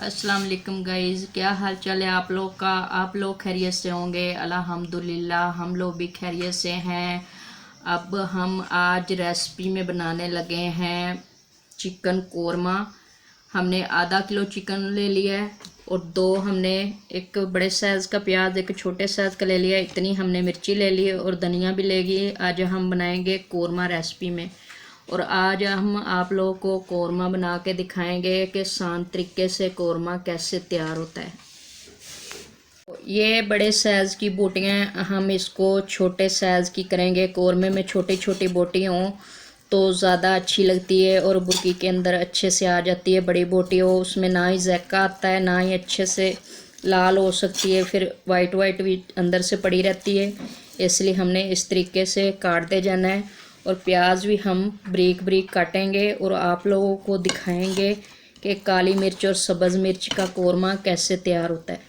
अस्सलाम वालेकुम गाइज़, क्या हाल चाल है आप लोग का। आप लोग खैरियत से होंगे। अल्हम्दुलिल्लाह हम लोग भी खैरियत से हैं। अब हम आज रेसिपी में बनाने लगे हैं चिकन कोरमा। हमने आधा किलो चिकन ले लिया है और दो हमने एक बड़े साइज़ का प्याज एक छोटे साइज़ का ले लिया। इतनी हमने मिर्ची ले ली और धनिया भी लेगी। आज हम बनाएंगे कोरमा रेसिपी में। और आज हम आप लोगों को कोरमा बना के दिखाएंगे कि आसान तरीके से कोरमा कैसे तैयार होता है। ये बड़े साइज़ की बोटियाँ हम इसको छोटे साइज़ की करेंगे। कोरमे में छोटी छोटी बोटी हों तो ज़्यादा अच्छी लगती है और बुर्की के अंदर अच्छे से आ जाती है। बड़ी बोटी हो उसमें ना ही ज़ायका आता है ना ही अच्छे से लाल हो सकती है, फिर वाइट वाइट भी अंदर से पड़ी रहती है। इसलिए हमने इस तरीके से काटते जाना है और प्याज भी हम बारीक बारीक काटेंगे और आप लोगों को दिखाएंगे कि काली मिर्च और सब्ज़ मिर्च का कोरमा कैसे तैयार होता है।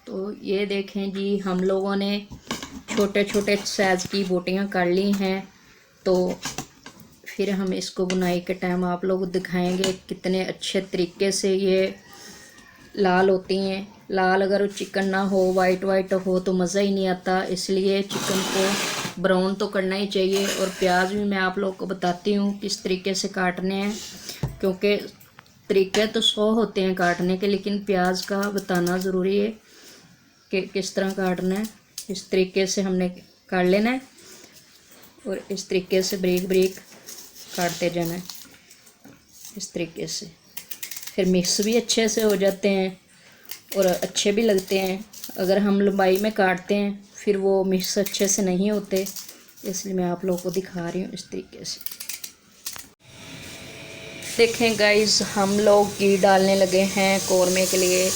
तो ये देखें जी, हम लोगों ने छोटे छोटे साइज़ की बोटियां काट ली हैं। तो फिर हम इसको बुनाई के टाइम आप लोग दिखाएंगे कितने अच्छे तरीके से ये लाल होती हैं। लाल अगर चिकन ना हो, वाइट वाइट हो तो मज़ा ही नहीं आता। इसलिए चिकन को ब्राउन तो करना ही चाहिए। और प्याज भी मैं आप लोग को बताती हूँ किस तरीके से काटने हैं, क्योंकि तरीके तो 100 होते हैं काटने के, लेकिन प्याज का बताना ज़रूरी है कि किस तरह काटना है। इस तरीके से हमने काट लेना है और इस तरीके से बारीक बारीक काटते जाना है। इस तरीके से फिर मिक्स भी अच्छे से हो जाते हैं और अच्छे भी लगते हैं। अगर हम लंबाई में काटते हैं फिर वो मिक्स अच्छे से नहीं होते, इसलिए मैं आप लोगों को दिखा रही हूँ इस तरीके से। देखें गाइस, हम लोग घी डालने लगे हैं कोरमे के लिए।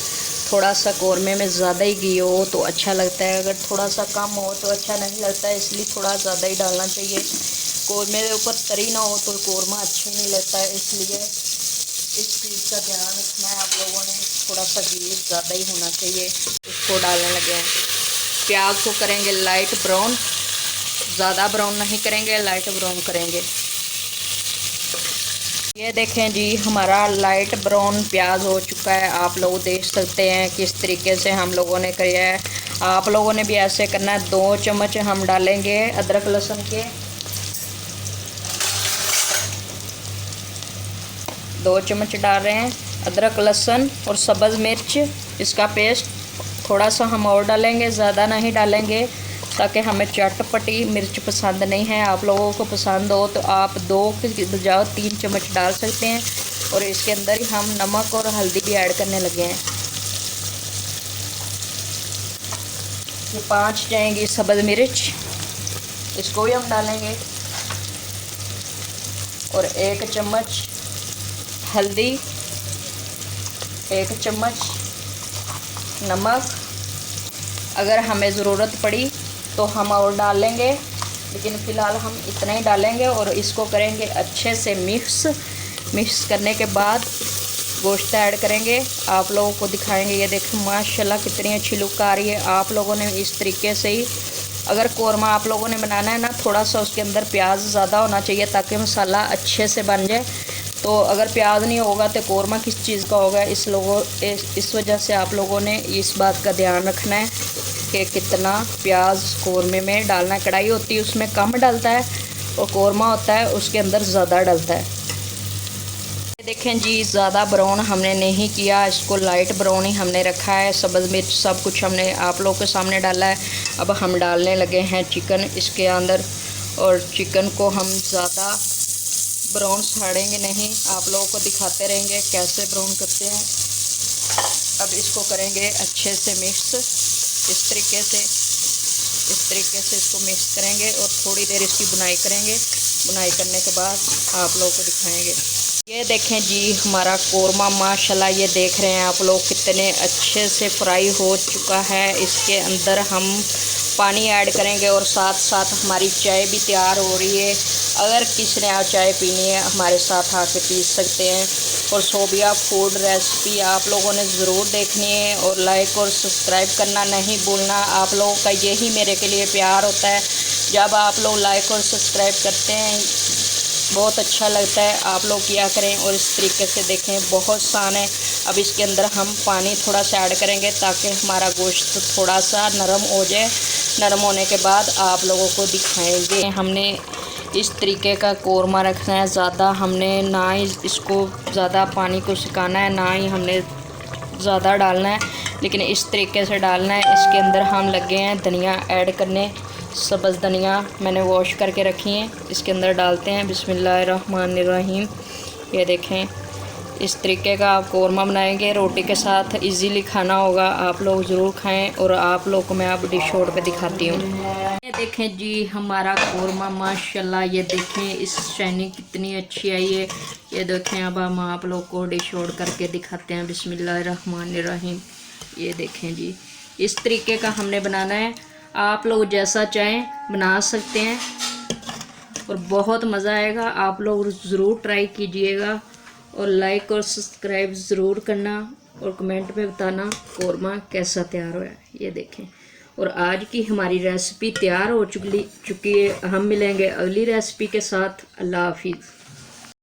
थोड़ा सा कोरमे में ज़्यादा ही घी हो तो अच्छा लगता है, अगर थोड़ा सा कम हो तो अच्छा नहीं लगता है। इसलिए थोड़ा ज़्यादा ही डालना चाहिए। कोरमे के ऊपर तरी ना हो तो कोरमा अच्छा नहीं लगता है। इसलिए इस चीज़ का ध्यान रखना है आप लोगों ने। थोड़ा सा घी ज़्यादा ही होना चाहिए। इसको डालने लगे हैं। प्याज को करेंगे लाइट ब्राउन, ज़्यादा ब्राउन नहीं करेंगे, लाइट ब्राउन करेंगे। ये देखें जी, हमारा लाइट ब्राउन प्याज हो चुका है। आप लोग देख सकते हैं किस तरीके से हम लोगों ने किया है। आप लोगों ने भी ऐसे करना है। 2 चम्मच हम डालेंगे अदरक लहसुन के, 2 चम्मच डाल रहे हैं अदरक लहसुन और सब्ज़ मिर्च, इसका पेस्ट। थोड़ा सा हम और डालेंगे, ज़्यादा नहीं डालेंगे, ताकि हमें चटपटी मिर्च पसंद नहीं है। आप लोगों को पसंद हो तो आप 2 के बजाय 3 चम्मच डाल सकते हैं। और इसके अंदर ही हम नमक और हल्दी भी ऐड करने लगे हैं। ये 5 जाएंगी सब्ज़ मिर्च, इसको भी हम डालेंगे। और 1 चम्मच हल्दी, 1 चम्मच नमक। अगर हमें ज़रूरत पड़ी तो हम और डाल लेंगे, लेकिन फ़िलहाल हम इतना ही डालेंगे। और इसको करेंगे अच्छे से मिक्स करने के बाद गोश्त ऐड करेंगे। आप लोगों को दिखाएंगे। ये देखें माशाल्लाह कितनी अच्छी लुक आ रही है। आप लोगों ने इस तरीके से ही अगर कोरमा आप लोगों ने बनाना है ना, थोड़ा सा उसके अंदर प्याज ज़्यादा होना चाहिए ताकि मसाला अच्छे से बन जाए। तो अगर प्याज नहीं होगा तो कोरमा किस चीज़ का होगा। इस वजह से आप लोगों ने इस बात का ध्यान रखना है कि कितना प्याज कोरमे में डालना है। कढ़ाई होती है उसमें कम डलता है और कोरमा होता है उसके अंदर ज़्यादा डलता है। देखें जी, ज़्यादा ब्राउन हमने नहीं किया, इसको लाइट ब्राउन ही हमने रखा है। सब्ज़ मिर्च सब कुछ हमने आप लोगों के सामने डाला है। अब हम डालने लगे हैं चिकन इसके अंदर। और चिकन को हम ज़्यादा ब्राउन छाड़ेंगे नहीं, आप लोगों को दिखाते रहेंगे कैसे ब्राउन करते हैं। अब इसको करेंगे अच्छे से मिक्स। इस तरीके से इसको मिक्स करेंगे और थोड़ी देर इसकी बुनाई करेंगे। बुनाई करने के बाद आप लोगों को दिखाएंगे। ये देखें जी, हमारा कोरमा माशाल्लाह ये देख रहे हैं आप लोग कितने अच्छे से फ्राई हो चुका है। इसके अंदर हम पानी ऐड करेंगे और साथ साथ हमारी चाय भी तैयार हो रही है। अगर किसी ने चाय पीनी है हमारे साथ आके पी सकते हैं। और सोबिया फूड रेसिपी आप लोगों ने ज़रूर देखनी है और लाइक और सब्सक्राइब करना नहीं भूलना। आप लोगों का यही मेरे के लिए प्यार होता है। जब आप लोग लाइक और सब्सक्राइब करते हैं बहुत अच्छा लगता है। आप लोग किया करें और इस तरीके से देखें, बहुत आसान है। अब इसके अंदर हम पानी थोड़ा सा ऐड करेंगे ताकि हमारा गोश्त थोड़ा सा नरम हो जाए। नरम होने के बाद आप लोगों को दिखाएंगे। हमने इस तरीके का कोरमा रखना है। ज़्यादा हमने ना ही इसको ज़्यादा पानी को सुखाना है, ना ही हमने ज़्यादा डालना है, लेकिन इस तरीके से डालना है। इसके अंदर हम लगे हैं धनिया ऐड करने। सब्ज़ धनिया मैंने वॉश करके रखी हैं, इसके अंदर डालते हैं। बिस्मिल्लाहिर्रहमानिर्रहीम। ये देखें, इस तरीके का आप कोरमा बनाएंगे, रोटी के साथ इजीली खाना होगा। आप लोग ज़रूर खाएं। और आप लोग को मैं अब डिश आउट पे दिखाती हूँ। ये देखें जी हमारा कोरमा, माशाल्लाह। ये देखें इस शाइनिंग कितनी अच्छी आई है। ये देखें, अब हम आप लोग को डिश आउट करके दिखाते हैं। बिस्मिल्लाहिर्रहमानिर्रहीम। ये देखें जी, इस तरीके का हमने बनाना है। आप लोग जैसा चाहें बना सकते हैं और बहुत मज़ा आएगा। आप लोग ज़रूर ट्राई कीजिएगा और लाइक और सब्सक्राइब ज़रूर करना और कमेंट में बताना कोरमा कैसा तैयार हुआ है। ये देखें, और आज की हमारी रेसिपी तैयार हो चुकी है। हम मिलेंगे अगली रेसिपी के साथ। अल्लाह हाफिज़।